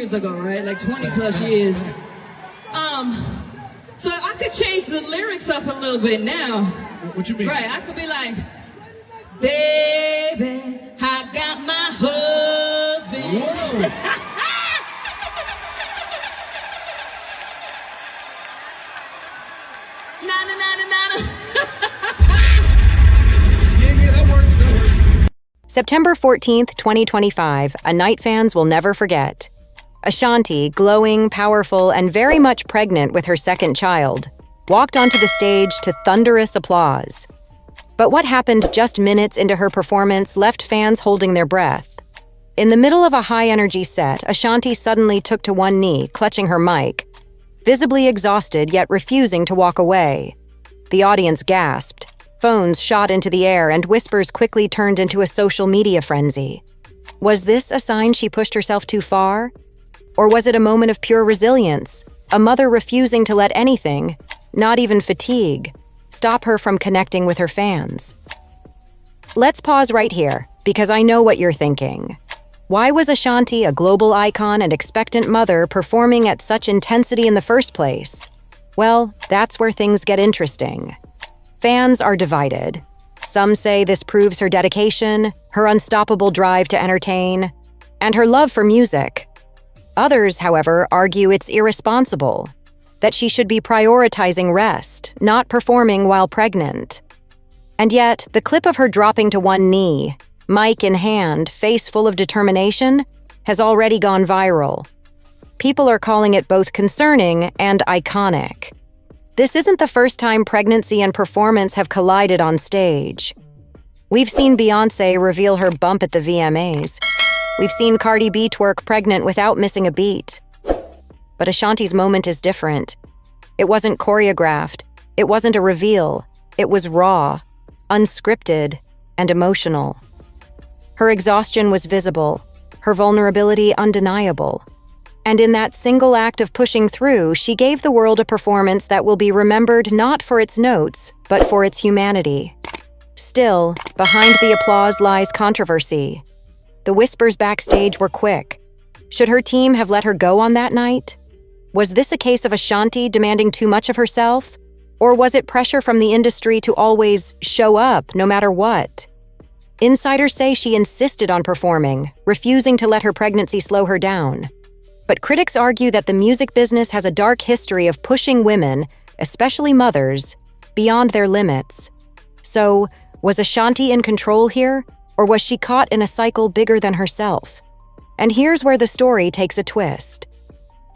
years ago, right? Like 20 plus years. So I could change the lyrics up a little bit now. What you mean? Right, I could be like, baby, I got my husband. Yeah, that works. September 14th, 2025, a night fans will never forget. Ashanti, glowing, powerful, and very much pregnant with her second child, walked onto the stage to thunderous applause. But what happened just minutes into her performance left fans holding their breath. In the middle of a high-energy set, Ashanti suddenly took to one knee, clutching her mic, visibly exhausted yet refusing to walk away. The audience gasped. Phones shot into the air, and whispers quickly turned into a social media frenzy. Was this a sign she pushed herself too far? Or was it a moment of pure resilience, a mother refusing to let anything, not even fatigue, stop her from connecting with her fans? Let's pause right here, because I know what you're thinking. Why was Ashanti, a global icon and expectant mother, performing at such intensity in the first place? Well, that's where things get interesting. Fans are divided. Some say this proves her dedication, her unstoppable drive to entertain, and her love for music. Others, however, argue it's irresponsible, that she should be prioritizing rest, not performing while pregnant. And yet, the clip of her dropping to one knee, mic in hand, face full of determination, has already gone viral. People are calling it both concerning and iconic. This isn't the first time pregnancy and performance have collided on stage. We've seen Beyoncé reveal her bump at the VMAs. We've seen Cardi B twerk pregnant without missing a beat. But Ashanti's moment is different. It wasn't choreographed. It wasn't a reveal. It was raw, unscripted, and emotional. Her exhaustion was visible, her vulnerability undeniable. And in that single act of pushing through, she gave the world a performance that will be remembered not for its notes, but for its humanity. Still, behind the applause lies controversy. The whispers backstage were quick. Should her team have let her go on that night? Was this a case of Ashanti demanding too much of herself? Or was it pressure from the industry to always show up, no matter what? Insiders say she insisted on performing, refusing to let her pregnancy slow her down. But critics argue that the music business has a dark history of pushing women, especially mothers, beyond their limits. So, was Ashanti in control here, or was she caught in a cycle bigger than herself? And here's where the story takes a twist.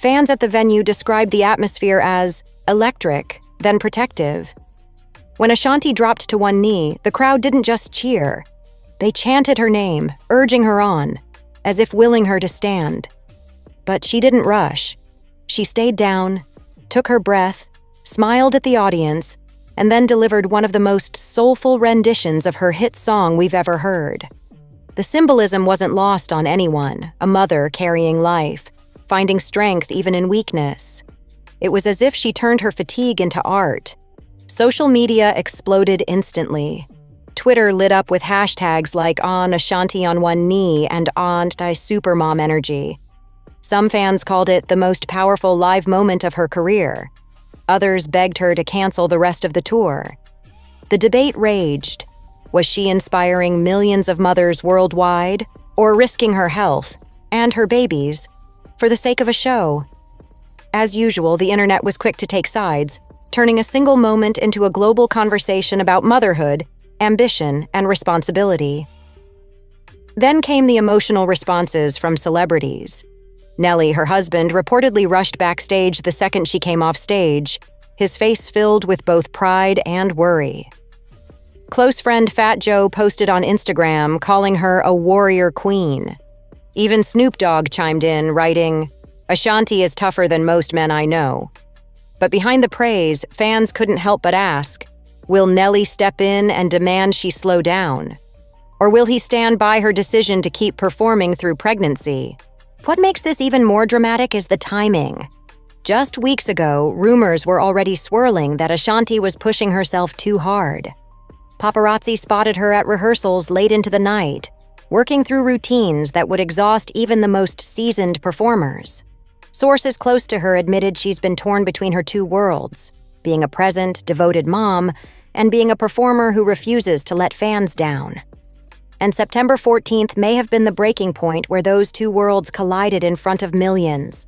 Fans at the venue described the atmosphere as electric, then protective. When Ashanti dropped to one knee, the crowd didn't just cheer. They chanted her name, urging her on, as if willing her to stand. But she didn't rush. She stayed down, took her breath, smiled at the audience, and then delivered one of the most soulful renditions of her hit song we've ever heard. The symbolism wasn't lost on anyone, a mother carrying life, finding strength even in weakness. It was as if she turned her fatigue into art. Social media exploded instantly. Twitter lit up with hashtags like On Ashanti on One Knee and Ashanti Supermom Energy. Some fans called it the most powerful live moment of her career. Others begged her to cancel the rest of the tour. The debate raged. Was she inspiring millions of mothers worldwide, or risking her health, and her babies, for the sake of a show? As usual, the internet was quick to take sides, turning a single moment into a global conversation about motherhood, ambition, and responsibility. Then came the emotional responses from celebrities. Nelly, her husband, reportedly rushed backstage the second she came off stage, his face filled with both pride and worry. Close friend Fat Joe posted on Instagram calling her a warrior queen. Even Snoop Dogg chimed in, writing, "Ashanti is tougher than most men I know." But behind the praise, fans couldn't help but ask, will Nelly step in and demand she slow down? Or will he stand by her decision to keep performing through pregnancy? What makes this even more dramatic is the timing. Just weeks ago, rumors were already swirling that Ashanti was pushing herself too hard. Paparazzi spotted her at rehearsals late into the night, working through routines that would exhaust even the most seasoned performers. Sources close to her admitted she's been torn between her two worlds, being a present, devoted mom, and being a performer who refuses to let fans down. And September 14th may have been the breaking point where those two worlds collided in front of millions.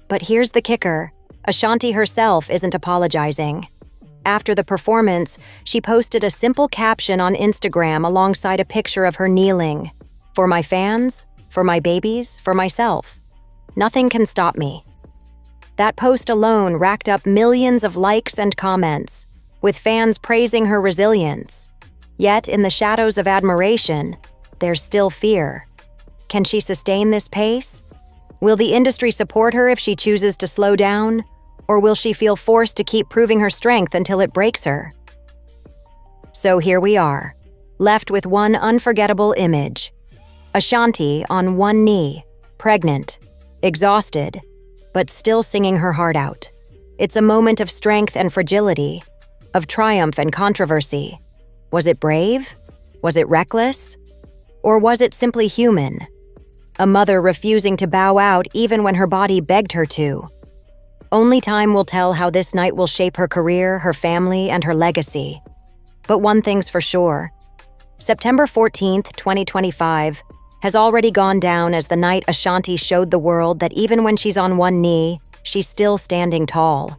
But here's the kicker: Ashanti herself isn't apologizing. After the performance, she posted a simple caption on Instagram alongside a picture of her kneeling. "For my fans, for my babies, for myself. Nothing can stop me." That post alone racked up millions of likes and comments, with fans praising her resilience. Yet, in the shadows of admiration, there's still fear. Can she sustain this pace? Will the industry support her if she chooses to slow down? Or will she feel forced to keep proving her strength until it breaks her? So here we are, left with one unforgettable image. Ashanti on one knee, pregnant, exhausted, but still singing her heart out. It's a moment of strength and fragility, of triumph and controversy. Was it brave? Was it reckless? Or was it simply human? A mother refusing to bow out even when her body begged her to. Only time will tell how this night will shape her career, her family, and her legacy. But one thing's for sure: September 14th, 2025, has already gone down as the night Ashanti showed the world that even when she's on one knee, she's still standing tall.